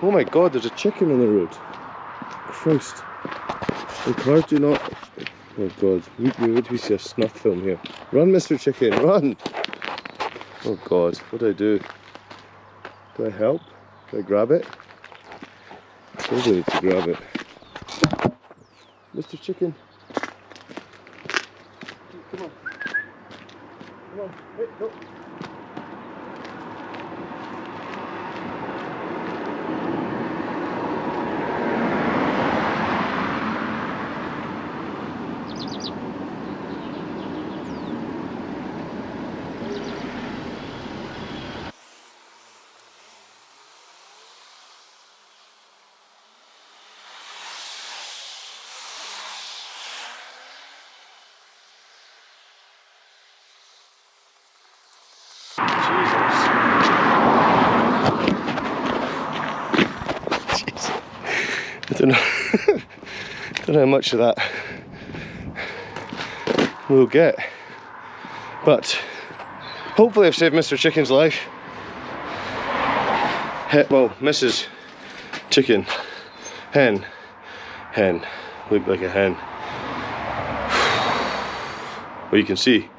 Oh my god, there's a chicken on the road. Christ. The cars do not... Oh god, we see a snuff film here. Run, Mr. Chicken, run! Oh god, what do I do? Do I help? Do I grab it? I probably need to grab it. Mr. Chicken. Come on. Come on. Hey, go. I don't know, don't know how much of that we'll get, but hopefully I've saved Mr. Chicken's life. Well, Mrs. Chicken, hen, looked like a hen. Well, you can see,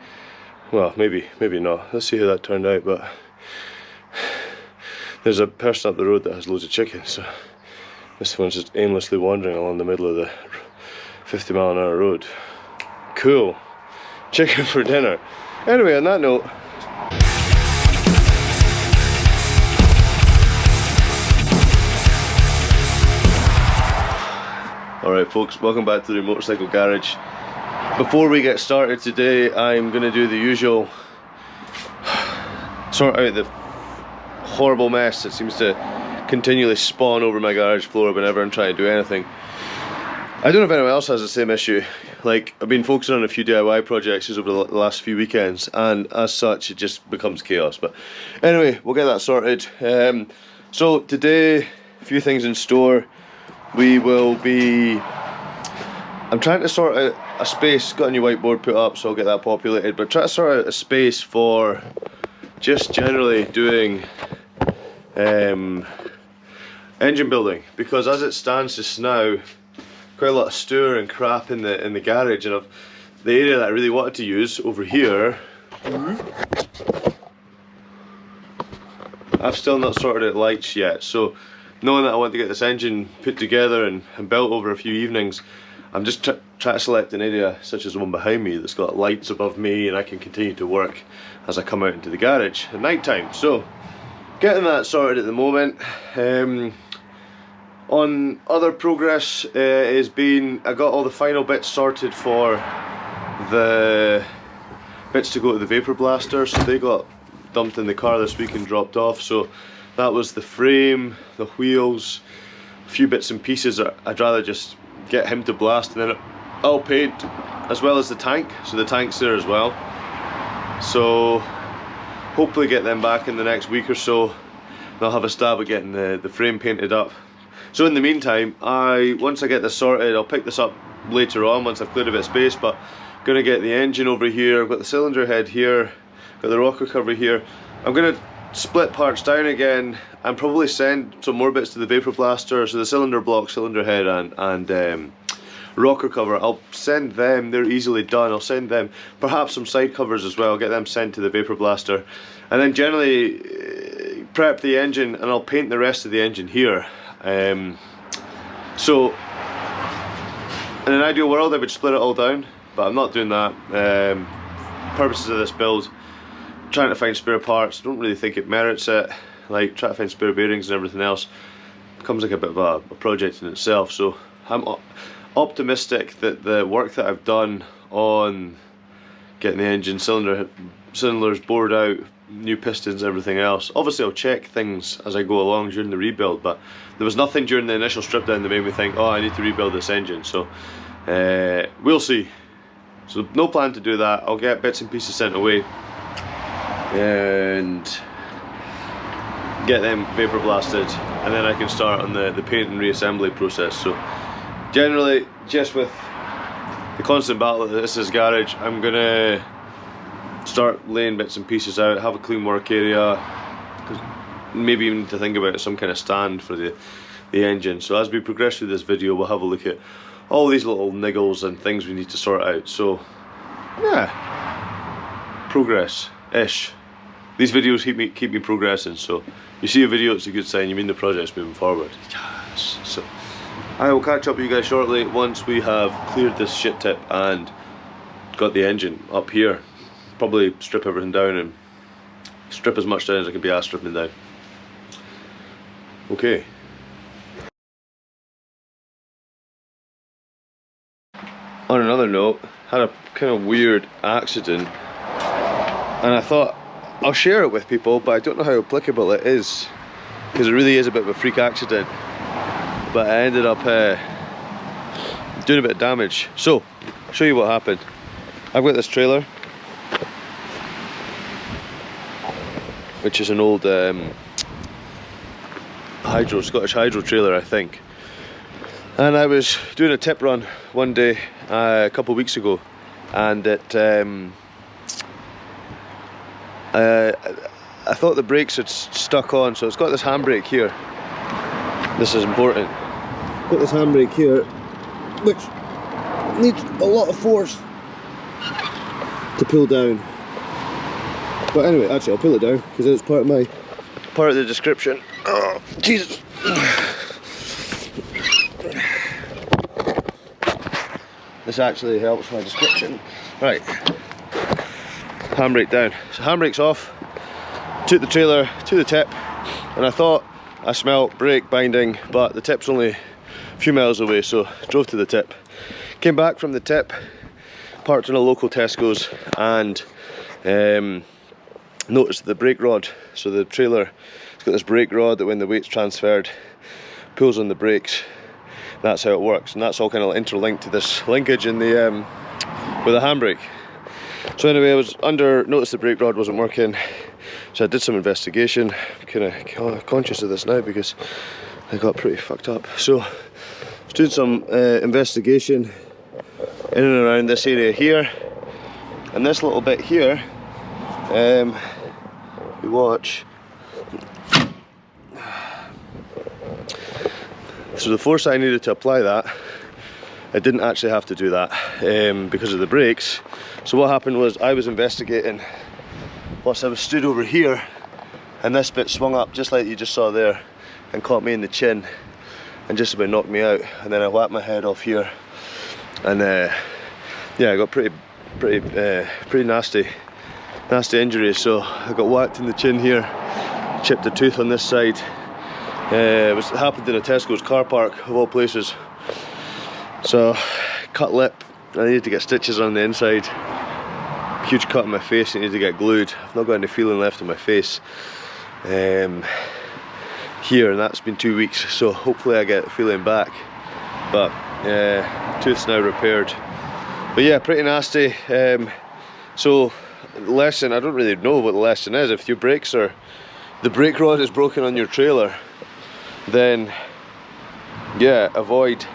well, maybe not. Let's see how that turned out, but there's a person up the road that has loads of chickens, so this one's just aimlessly wandering along the middle of the 50-mile-an-hour road. Cool. Chicken for dinner. Anyway, on that note, alright folks, welcome back to the Motorcycle Garage. Before we get started today, I'm going to do the usual, sort out the horrible mess that seems to continually spawn over my garage floor whenever I'm trying to do anything. I don't know if anyone else has the same issue. Like, I've been focusing on a few DIY projects over the last few weekends, and as such it just becomes chaos. But anyway, we'll get that sorted. So today, a few things in store. We will be... I'm trying to sort out a space, got a new whiteboard put up, so I'll get that populated, but try to sort out a space for just generally doing engine building, because as it stands just now, quite a lot of stir and crap in the garage, and the area that I really wanted to use over here, I've still not sorted out lights yet. So knowing that I want to get this engine put together and built over a few evenings, I'm just trying to select an area such as the one behind me that's got lights above me, and I can continue to work as I come out into the garage at night time. So getting that sorted at the moment. On other progress has been, I got all the final bits sorted for the bits to go to the vapor blaster, so they got dumped in the car this week and dropped off. So that was the frame, the wheels, a few bits and pieces that I'd rather just get him to blast, and then I'll paint, as well as the tank. So the tank's there as well, so hopefully get them back in the next week or so, and I'll have a stab at getting the frame painted up. So in the meantime, once I get this sorted, I'll pick this up later on once I've cleared a bit of space, but I'm going to get the engine over here. I've got the cylinder head here, got the rocker cover here. I'm going to split parts down again and probably send some more bits to the vapor blaster. So the cylinder block, cylinder head and rocker cover, I'll send them, they're easily done. I'll send them perhaps some side covers as well, get them sent to the vapor blaster, and then generally prep the engine, and I'll paint the rest of the engine here. So in an ideal world I would split it all down, but I'm not doing that. Purposes of this build, trying to find spare parts, I don't really think it merits it. Like, trying to find spare bearings and everything else becomes like a bit of a project in itself. So I'm optimistic that the work that I've done on getting the engine cylinders bored out, new pistons, everything else, obviously I'll check things as I go along during the rebuild, but there was nothing during the initial strip down that made me think, oh, I need to rebuild this engine. So we'll see. So no plan to do that. I'll get bits and pieces sent away and get them vapor blasted, and then I can start on the paint and reassembly process. So generally, just with the constant battle that this is garage, I'm gonna start laying bits and pieces out, have a clean work area, because maybe even to think about some kind of stand for the engine. So as we progress through this video, we'll have a look at all these little niggles and things we need to sort out. So yeah, progress-ish. These videos keep me progressing, so you see a video, it's a good sign, you mean the project's moving forward. Yes. So I will catch up with you guys shortly once we have cleared this shit tip and got the engine up here. Probably strip everything down and strip as much down as I can be asked stripping down. Okay. On another note, had a kind of weird accident, and I thought I'll share it with people, but I don't know how applicable it is, because it really is a bit of a freak accident. But I ended up doing a bit of damage. So, I'll show you what happened. I've got this trailer, which is an old Scottish hydro trailer, I think. And I was doing a tip run one day a couple of weeks ago, and I thought the brakes had stuck on, so it's got this handbrake here. This is important. Got this handbrake here, which needs a lot of force to pull down. But anyway, actually I'll pull it down because it's part of the description. Oh, Jesus. This actually helps my description. Right. Handbrake down. So handbrake's off. Took the trailer to the tip, and I thought I smelt brake binding, but the tip's only a few miles away, so drove to the tip. Came back from the tip, parked in a local Tesco's, and noticed the brake rod. So the trailer has got this brake rod that when the weight's transferred, pulls on the brakes. That's how it works, and that's all kind of interlinked to this linkage in the with the handbrake. So anyway, I was noticed the brake rod wasn't working, so I did some investigation. I'm kind of conscious of this now because I got pretty fucked up. So I was doing some investigation in and around this area here, and this little bit here. You watch. So the force I needed to apply that, I didn't actually have to do that because of the brakes. So what happened was I was investigating whilst I was stood over here, and this bit swung up just like you just saw there and caught me in the chin and just about knocked me out, and then I whacked my head off here, and yeah, I got pretty nasty injuries. So I got whacked in the chin here, chipped a tooth on this side. It happened in a Tesco's car park of all places. So cut lip, I needed to get stitches on the inside. Huge cut in my face, I needed to get glued. I've not got any feeling left in my face here, and that's been 2 weeks, so hopefully I get feeling back. But tooth's now repaired. But yeah, pretty nasty. So the lesson, I don't really know what the lesson is. If your brakes are, the brake rod is broken on your trailer, then yeah, avoid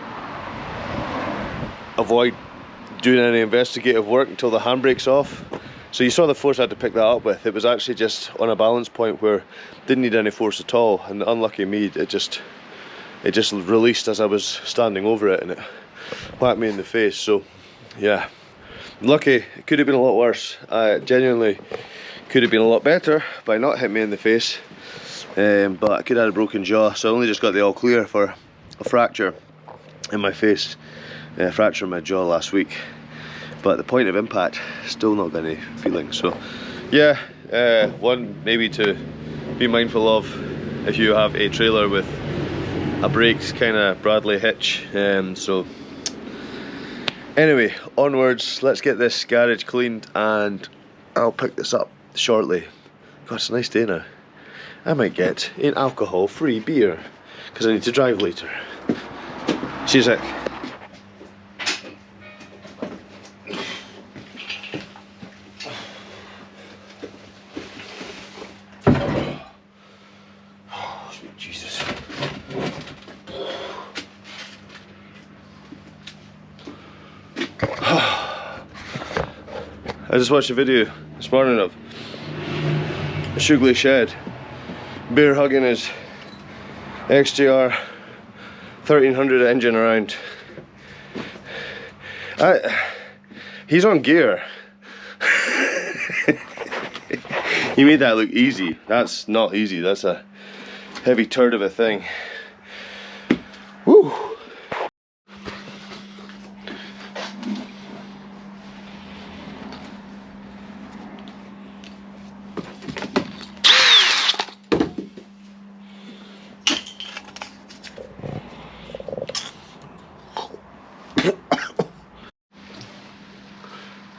doing any investigative work until the handbrake's off. So you saw the force I had to pick that up with. It was actually just on a balance point where didn't need any force at all, and unlucky me, it just released as I was standing over it, and it whacked me in the face. So yeah, lucky. It could have been a lot worse. Genuinely could have been a lot better by not hitting me in the face, but I could have had a broken jaw. So I only just got the all clear for a fracture in my face, fracture in my jaw last week. But the point of impact, still not got any feeling. So yeah, one maybe to be mindful of if you have a trailer with a brakes kind of Bradley hitch. So anyway, onwards, let's get this garage cleaned and I'll pick this up shortly. God, it's a nice day now. I might get an alcohol-free beer because I need to drive later. See you in a sec. I just watched a video this morning of a Shugley shed bear hugging his XJR 1300 engine around. He's on gear. He made that look easy. That's not easy. That's a heavy turd of a thing. Woo!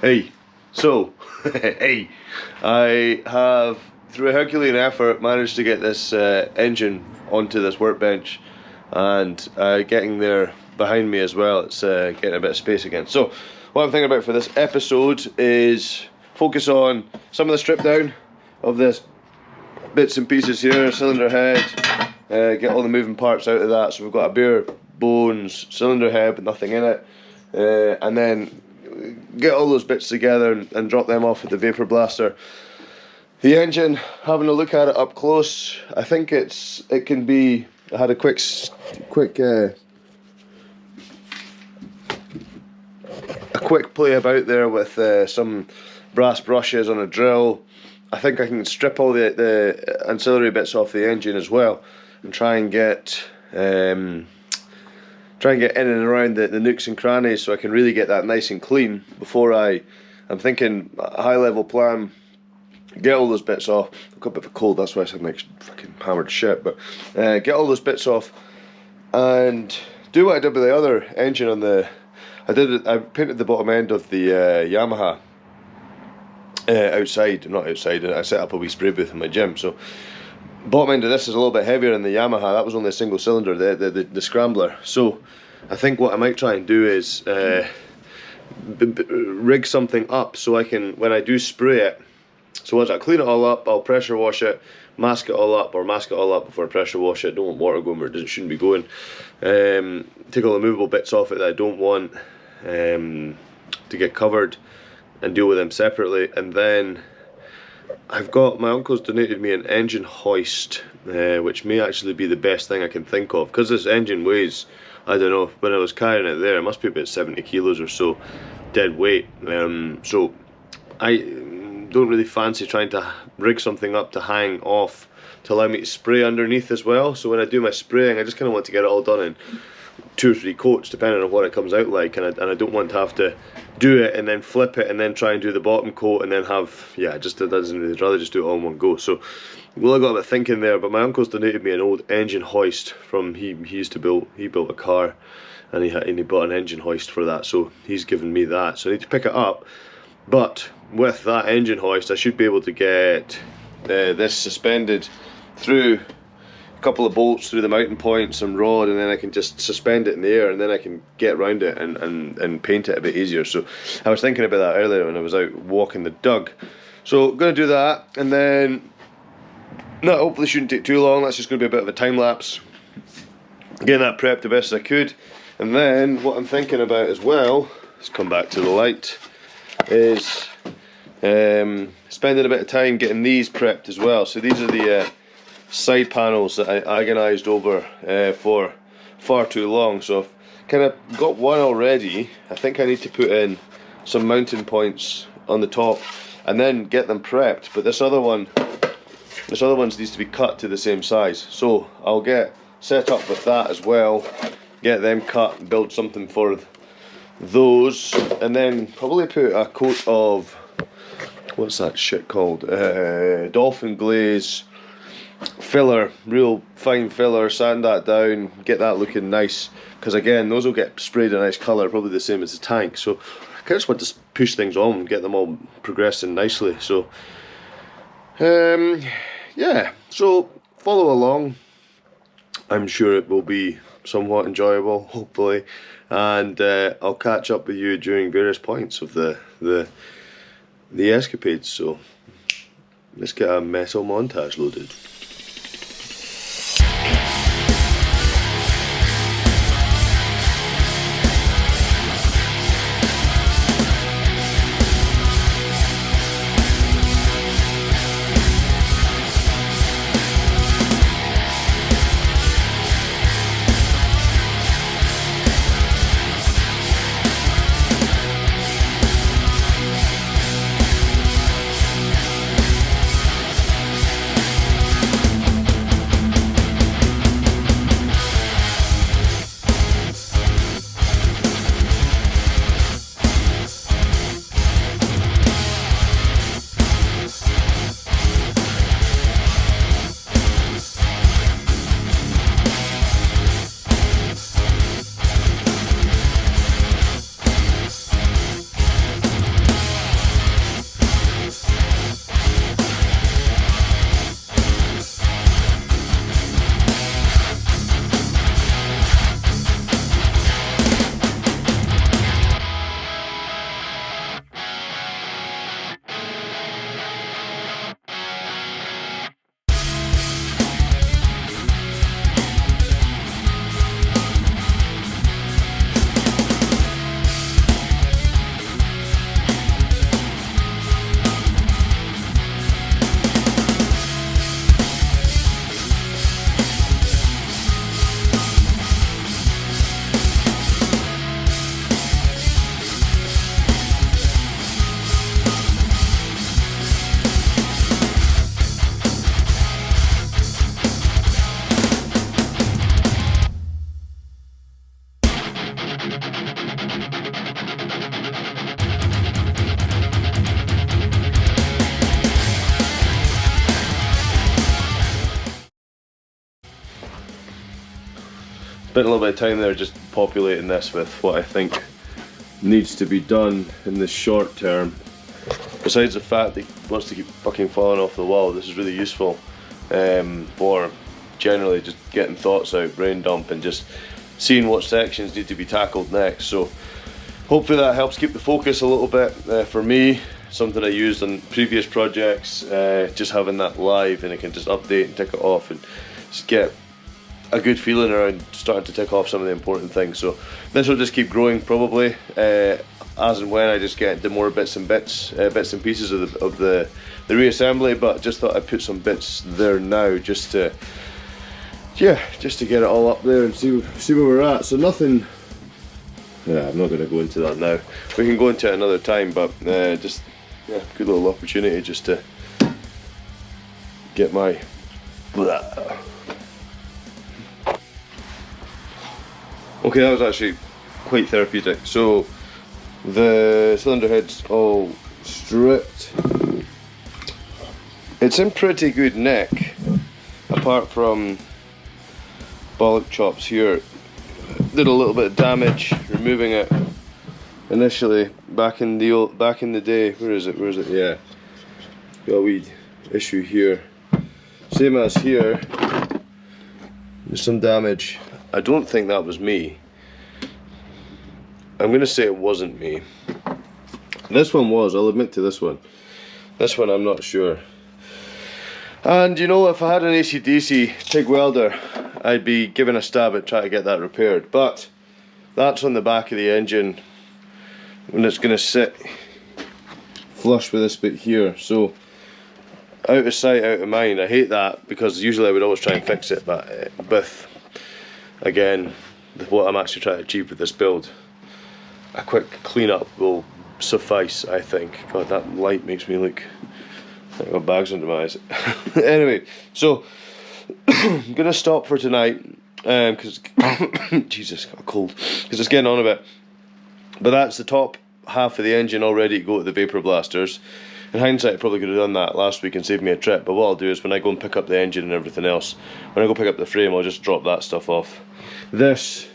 Hey, so, hey, I have, through a Herculean effort, managed to get this engine onto this workbench, and getting there behind me as well. It's getting a bit of space again. So, what I'm thinking about for this episode is focus on some of the strip down of this bits and pieces here, cylinder head, get all the moving parts out of that. So we've got a bare bones cylinder head but nothing in it, and then get all those bits together and drop them off at the vapor blaster. The engine, having a look at it up close, I think it can be. I had a quick play about there with some brass brushes on a drill. I think I can strip all the ancillary bits off the engine as well, and try and get in and around the nooks and crannies, so I can really get that nice and clean before I'm thinking a high level plan, get all those bits off. I've got a bit of a cold, that's why I sound like fucking hammered shit, but get all those bits off and do what I did with the other engine on the, I painted the bottom end of the Yamaha outside, not outside, I set up a wee spray booth in my gym, so bottom end of this is a little bit heavier than the Yamaha. That was only a single cylinder, the scrambler. So I think what I might try and do is rig something up so I can, when I do spray it, so once I clean it all up, I'll pressure wash it, mask it all up before I pressure wash it. Don't want water going where it shouldn't be going. Take all the movable bits off it that I don't want to get covered, and deal with them separately. And then I've got, my uncle's donated me an engine hoist, which may actually be the best thing I can think of, because this engine weighs, I don't know, when I was carrying it there, it must be about 70 kilos or so dead weight. So I don't really fancy trying to rig something up to hang off to allow me to spray underneath as well. So when I do my spraying, I just kind of want to get it all done in 2 or 3 coats depending on what it comes out like, and I don't want to have to do it and then flip it and then try and do the bottom coat and then have, yeah, just it doesn't really, I'd rather just do it all in one go. So well, I got a bit thinking there, but my uncle's donated me an old engine hoist from, he built a car, and he bought an engine hoist for that, so he's given me that, so I need to pick it up. But with that engine hoist I should be able to get this suspended through a couple of bolts through the mounting point, some rod, and then I can just suspend it in the air, and then I can get around it and paint it a bit easier. So I was thinking about that earlier when I was out walking the dog. So I'm going to do that, and then no, hopefully shouldn't take too long. That's just going to be a bit of a time lapse, getting that prepped the best as I could. And then what I'm thinking about as well, let's come back to the light, is spending a bit of time getting these prepped as well. So these are the side panels that I agonised over for far too long. So I've kind of got one already. I think I need to put in some mounting points on the top and then get them prepped. But this other one needs to be cut to the same size. So I'll get set up with that as well, get them cut and build something for those, and then probably put a coat of, what's that shit called, dolphin glaze filler, real fine filler, sand that down, get that looking nice, because again those will get sprayed a nice colour, probably the same as the tank. So I just want to push things on and get them all progressing nicely. So yeah, so follow along, I'm sure it will be somewhat enjoyable, hopefully, and I'll catch up with you during various points of the escapades. So let's get a metal montage loaded. spent a little bit of time there just populating this with what I think needs to be done in the short term. Besides the fact that it wants to keep fucking falling off the wall, this is really useful for generally just getting thoughts out, brain dump, and just seeing what sections need to be tackled next. So hopefully that helps keep the focus a little bit for me. Something I used on previous projects, just having that live and I can just update and tick it off and just get a good feeling around starting to tick off some of the important things. So this will just keep growing probably as and when I just get the more bits and pieces of the reassembly, but just thought I'd put some bits there now just to get it all up there and see where we're at. So nothing, yeah, I'm not going to go into that now. We can go into it another time, but just good little opportunity just to get my blah. Okay, that was actually quite therapeutic. So the cylinder head's all stripped. It's in pretty good nick, apart from bollock chops here. Did a little bit of damage removing it initially back in the day. Where is it? Yeah, got a wee issue here. Same as here. There's some damage. I don't think that was me. I'm gonna say it wasn't me. This one was, I'll admit to this one. This one I'm not sure. And you know, if I had an AC/DC TIG welder, I'd be giving a stab at trying to get that repaired. But that's on the back of the engine and it's gonna sit flush with this bit here. So out of sight, out of mind. I hate that because usually I would always try and fix it, but with, again, what I'm actually trying to achieve with this build, a quick cleanup will suffice, I think. God, that light makes me look like I've got bags under my eyes. Anyway, so I'm gonna stop for tonight because Jesus, got a cold, because it's getting on a bit. But that's the top half of the engine already to go to the vapor blasters. In hindsight, I probably could have done that last week and saved me a trip, but what I'll do is when I go and pick up the engine and everything else, when I go pick up the frame, I'll just drop that stuff off. This,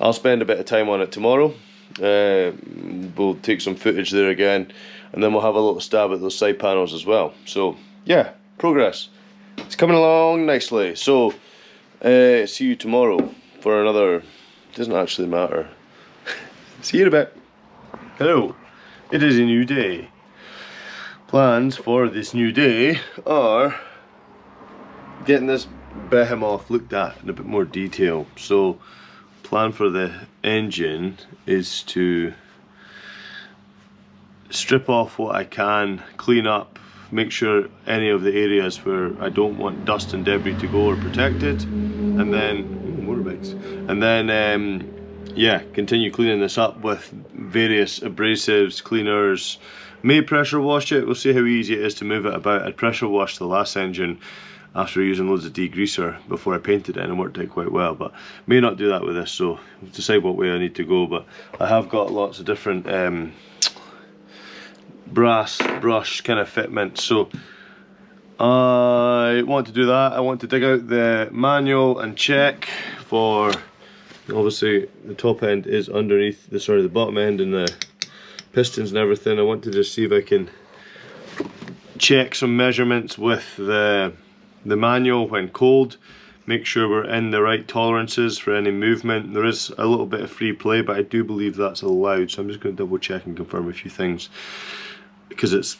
I'll spend a bit of time on it tomorrow. We'll take some footage there again, and then we'll have a little stab at those side panels as well. So yeah, progress. It's coming along nicely. So see you tomorrow for another, doesn't actually matter. See you in a bit. Hello, it is a new day. Plans for this new day are getting this behemoth looked at in a bit more detail. So plan for the engine is to strip off what I can, clean up, make sure any of the areas where I don't want dust and debris to go are protected, and then motorbikes, and then yeah, continue cleaning this up with various abrasives, cleaners. May pressure wash it. We'll see how easy it is to move it about. I pressure washed the last engine after using loads of degreaser before I painted it, and it worked out quite well, but may not do that with this, so we'll decide what way I need to go. But I have got lots of different brass brush kind of fitments, so I want to do that. I want to dig out the manual and check for, obviously the top end is underneath the, sorry, the bottom end and the pistons and everything. I want to just see if I can check some measurements with the manual when cold, make sure we're in the right tolerances for any movement. There is a little bit of free play, but I do believe that's allowed, so I'm just going to double check and confirm a few things, because it's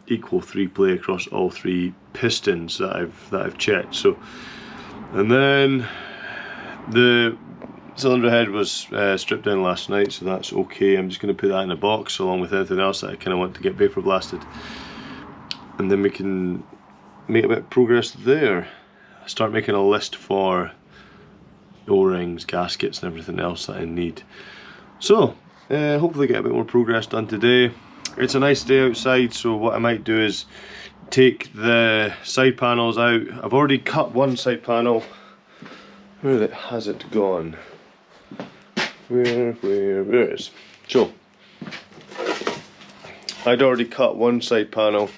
equal free play across all three pistons that I've checked. So, and then the cylinder head was stripped down last night, so that's okay. I'm just going to put that in a box along with anything else that I kind of want to get vapor blasted, and then we can make a bit of progress there. Start making a list for O-rings, gaskets and everything else that I need. So hopefully get a bit more progress done today. It's a nice day outside, so what I might do is take the side panels out. I've already cut one side panel. Where has it gone? Where it is. So I'd already cut one side panel.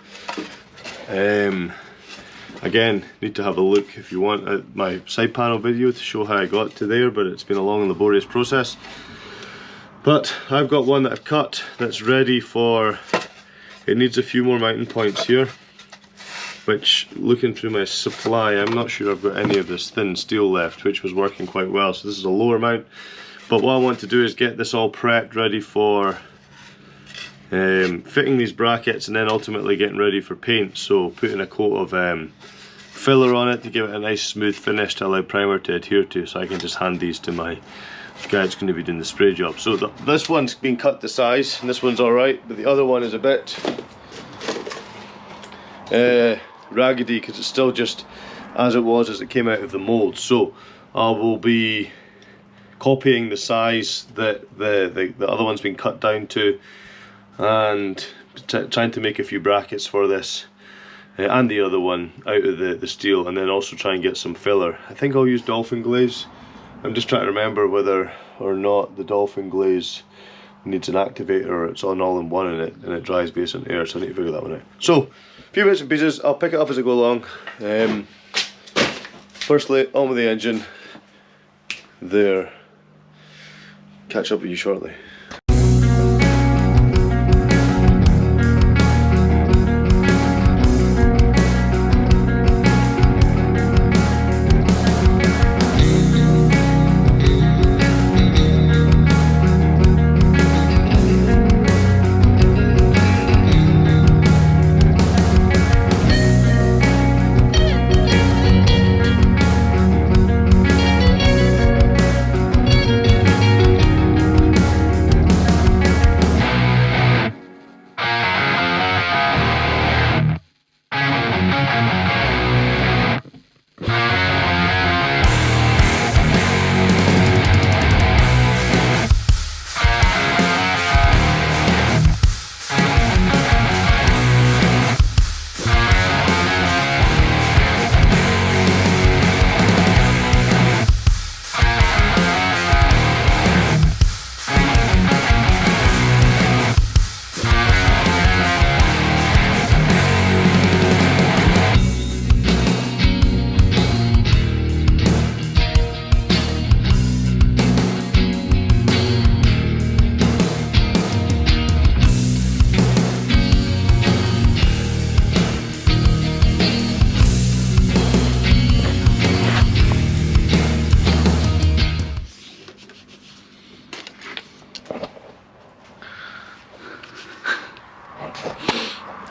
Again, need to have a look if you want at my side panel video to show how I got to there, but it's been a long and laborious process. But I've got one that I've cut that's ready for, it needs a few more mounting points here, which, looking through my supply, I'm not sure I've got any of this thin steel left, which was working quite well. So this is a lower mount, but what I want to do is get this all prepped, ready for fitting these brackets, and then ultimately getting ready for paint. So putting a coat of filler on it to give it a nice smooth finish to allow primer to adhere to, so I can just hand these to my guy that's going to be doing the spray job. So this one's been cut to size, and this one's alright, but the other one is a bit raggedy because it's still just as it was as it came out of the mold. So I will be copying the size that the other one's been cut down to, and trying to make a few brackets for this and the other one out of the steel, and then also try and get some filler. I think I'll use dolphin glaze. I'm just trying to remember whether or not the dolphin glaze needs an activator or it's on all-in-one and it dries based on air, so I need to figure that one out. So, a few bits and pieces, I'll pick it up as I go along. Firstly, on with the engine. There. Catch up with you shortly.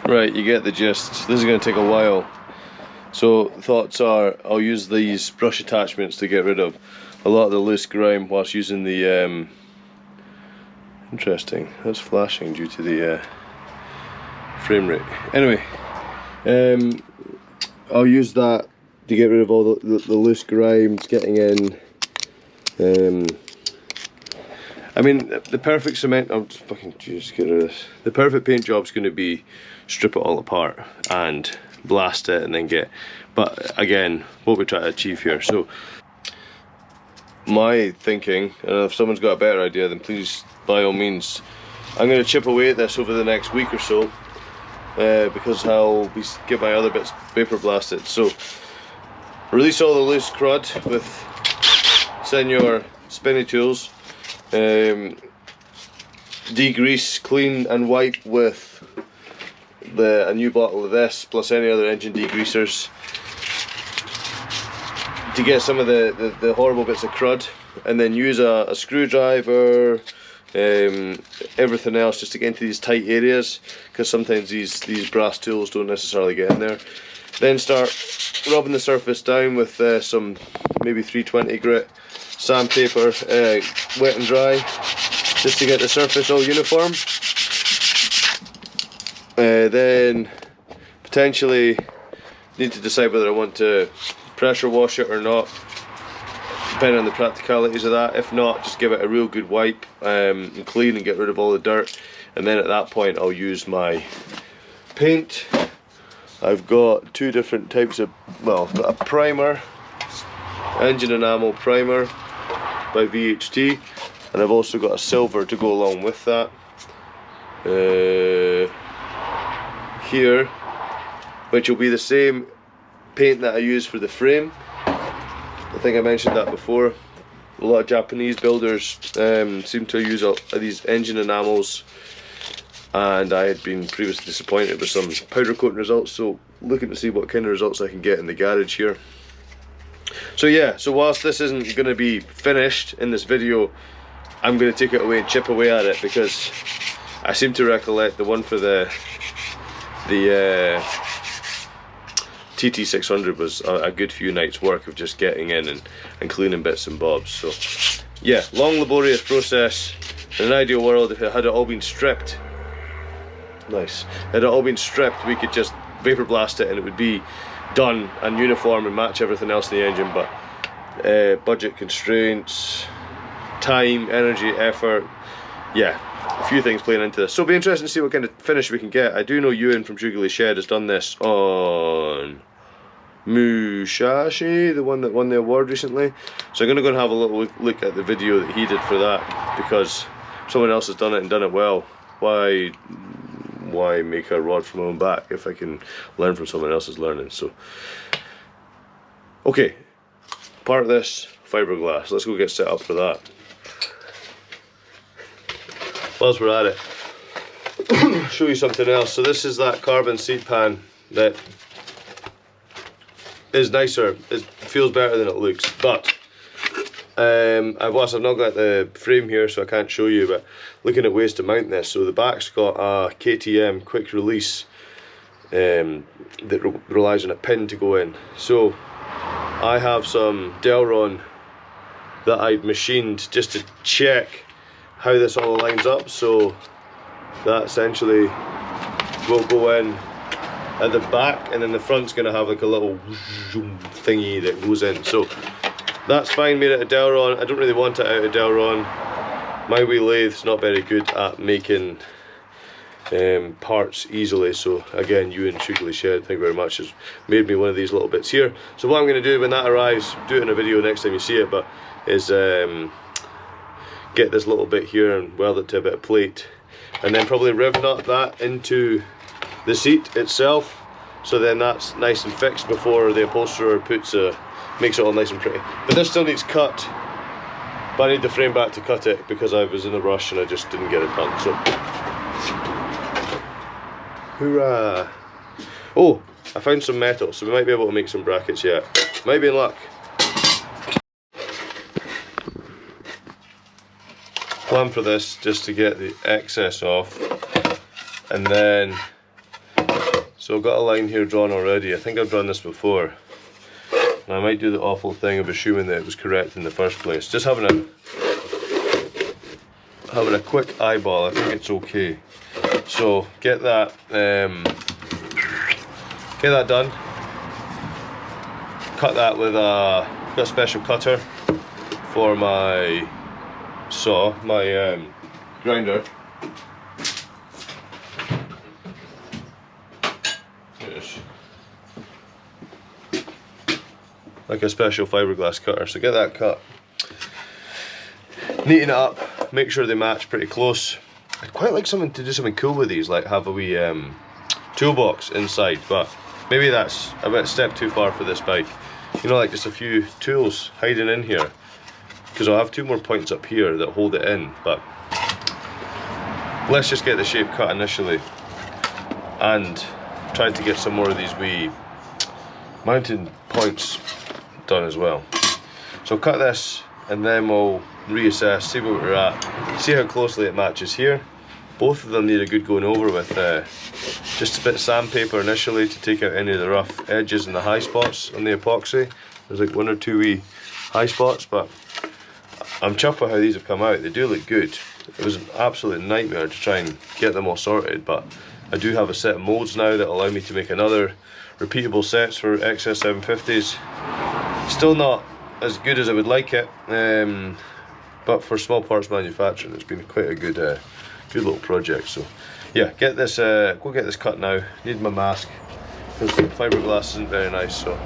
Right, you get the gist. This is going to take a while. So thoughts are, I'll use these brush attachments to get rid of a lot of the loose grime whilst using the interesting, that's flashing due to the frame rate. Anyway, I'll use that to get rid of all the loose grimes getting in. I mean, the perfect cement, I'm just fucking just get rid of this. The perfect paint job's going to be strip it all apart and blast it and then get, but again, what we try to achieve here. So my thinking, and if someone's got a better idea, then please by all means, I'm going to chip away at this over the next week or so, because I'll get my other bits vapor blasted. So release all the loose crud with Senior spinny tools. Degrease, clean and wipe with a new bottle of this plus any other engine degreasers to get some of the horrible bits of crud, and then use a screwdriver, everything else just to get into these tight areas, because sometimes these brass tools don't necessarily get in there. Then start rubbing the surface down with some maybe 320 grit sandpaper, wet and dry, just to get the surface all uniform. Then potentially need to decide whether I want to pressure wash it or not, depending on the practicalities of that. If not, just give it a real good wipe and clean and get rid of all the dirt, and then at that point I'll use my paint. I've got two different types of, well, I've got a primer, engine enamel primer by VHT, and I've also got a silver to go along with that here, which will be the same paint that I use for the frame. I think I mentioned that before. A lot of Japanese builders seem to use these engine enamels, and I had been previously disappointed with some powder coating results, so looking to see what kind of results I can get in the garage here. So yeah, so whilst this isn't going to be finished in this video, I'm going to take it away and chip away at it, because I seem to recollect the one for the TT600 was a good few nights work of just getting in and cleaning bits and bobs. So yeah, long laborious process. In an ideal world, if it had all been stripped, nice, had it all been stripped, we could just vapor blast it and it would be done and uniform and match everything else in the engine. But budget constraints, time, energy, effort, yeah, a few things playing into this. So it'll be interesting to see what kind of finish we can get. I do know Ewan from Jubilee Shed has done this on Musashi, the one that won the award recently. So I'm going to go and have a little look at the video that he did for that, because someone else has done it and done it well. Why make a rod from my own back if I can learn from someone else's learning? So okay, part of this fiberglass, let's go get set up for that. Whilst we're at it, show you something else. So this is that carbon seat pan that is nicer, it feels better than it looks, but whilst I've not got the frame here so I can't show you, but looking at ways to mount this. So the back's got a KTM quick release that relies on a pin to go in. So I have some Delron that I'd machined just to check how this all lines up. So that essentially will go in at the back, and then the front's going to have like a little thingy that goes in. So that's fine, made it a Delron. I don't really want it out of Delron. My wee lathe's not very good at making parts easily. So again, you and Sugly Shed, thank you very much, has made me one of these little bits here. So what I'm going to do when that arrives, do it in a video next time you see it, but is get this little bit here and weld it to a bit of plate, and then probably riv nut that into the seat itself, so then that's nice and fixed before the upholsterer makes it all nice and pretty. But this still needs cut, but I need the frame back to cut it because I was in a rush and I just didn't get it done. So hoorah! Oh, I found some metal, so we might be able to make some brackets yet. Might be in luck. Plan for this just to get the excess off, and then so I've got a line here drawn already. I think I've done this before, and I might do the awful thing of assuming that it was correct in the first place. Just having a quick eyeball, I think it's okay. So get that done. Cut that with got a special cutter for my saw, my grinder. Like a special fiberglass cutter, so get that cut. Neaten it up, make sure they match pretty close. I'd quite like to do something cool with these, like have a wee toolbox inside, but maybe that's a bit step too far for this bike. You know, like just a few tools hiding in here, because I'll have two more points up here that hold it in. But let's just get the shape cut initially, and try to get some more of these wee mounting points done as well. So cut this, and then we'll reassess, see where we're at, see how closely it matches here. Both of them need a good going over with just a bit of sandpaper initially to take out any of the rough edges and the high spots on the epoxy. There's like one or two wee high spots, but I'm chuffed with how these have come out. They do look good. It was an absolute nightmare to try and get them all sorted, but I do have a set of molds now that allow me to make another repeatable sets for XS750s. Still not as good as I would like it, but for small parts manufacturing, it's been quite a good little project. So yeah, get this go get this cut now. Need my mask because the fiberglass isn't very nice. So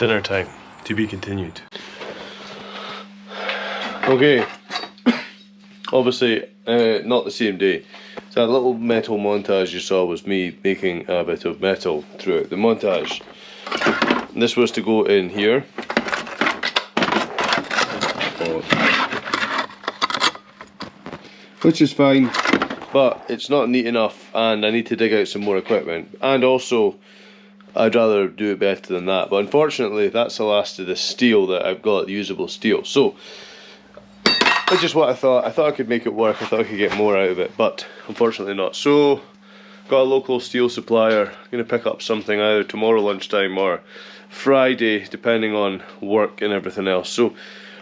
Dinner time, to be continued. Okay, obviously not the same day. So that little metal montage you saw was me making a bit of metal throughout the montage. This was to go in here. Which is fine, but it's not neat enough and I need to dig out some more equipment. And also, I'd rather do it better than that. But unfortunately, that's the last of the steel that I've got, the usable steel. So, which is what I thought. I thought I could make it work. I thought I could get more out of it, but unfortunately not. So, got a local steel supplier. I'm going to pick up something either tomorrow lunchtime or Friday, depending on work and everything else. So,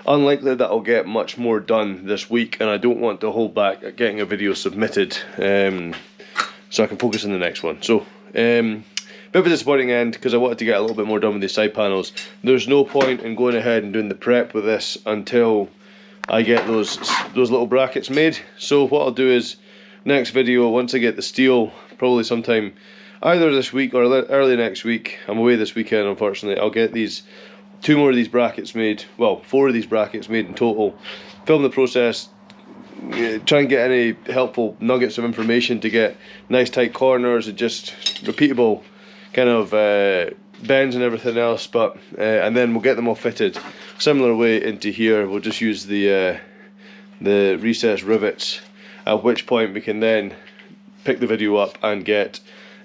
unlikely that I'll get much more done this week, and I don't want to hold back at getting a video submitted, so I can focus on the next one. So, bit of a disappointing end because I wanted to get a little bit more done with these side panels. There's no point in going ahead and doing the prep with this until I get those little brackets made. So what I'll do is, next video, once I get the steel, probably sometime either this week or early next week, I'm away this weekend unfortunately, I'll get these 2 more of these brackets made, well 4 of these brackets made in total, film the process, try and get any helpful nuggets of information to get nice tight corners and just repeatable kind of bends and everything else, but and then we'll get them all fitted similar way into here. We'll just use the recessed rivets, at which point we can then pick the video up and get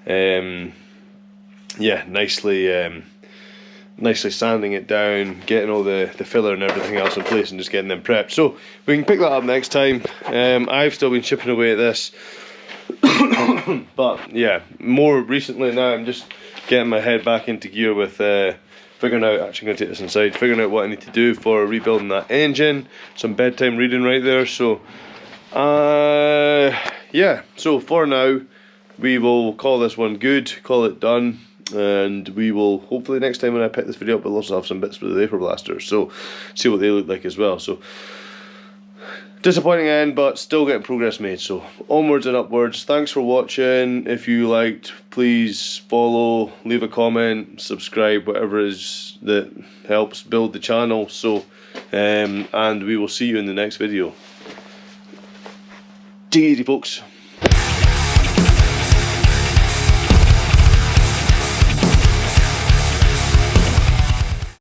yeah, nicely sanding it down, getting all the filler and everything else in place and just getting them prepped. So we can pick that up next time. I've still been chipping away at this but yeah, more recently now I'm just getting my head back into gear with figuring out, actually I'm going to take this inside, figuring out what I need to do for rebuilding that engine. Some bedtime reading right there. So yeah, so for now we will call this one good, call it done, and we will hopefully next time when I pick this video up we'll also have some bits for the vapor blasters, so see what they look like as well. So disappointing end, but still getting progress made, so onwards and upwards. Thanks for watching. If you liked, please follow, leave a comment, subscribe, whatever it is that helps build the channel. So and we will see you in the next video. Take it easy folks.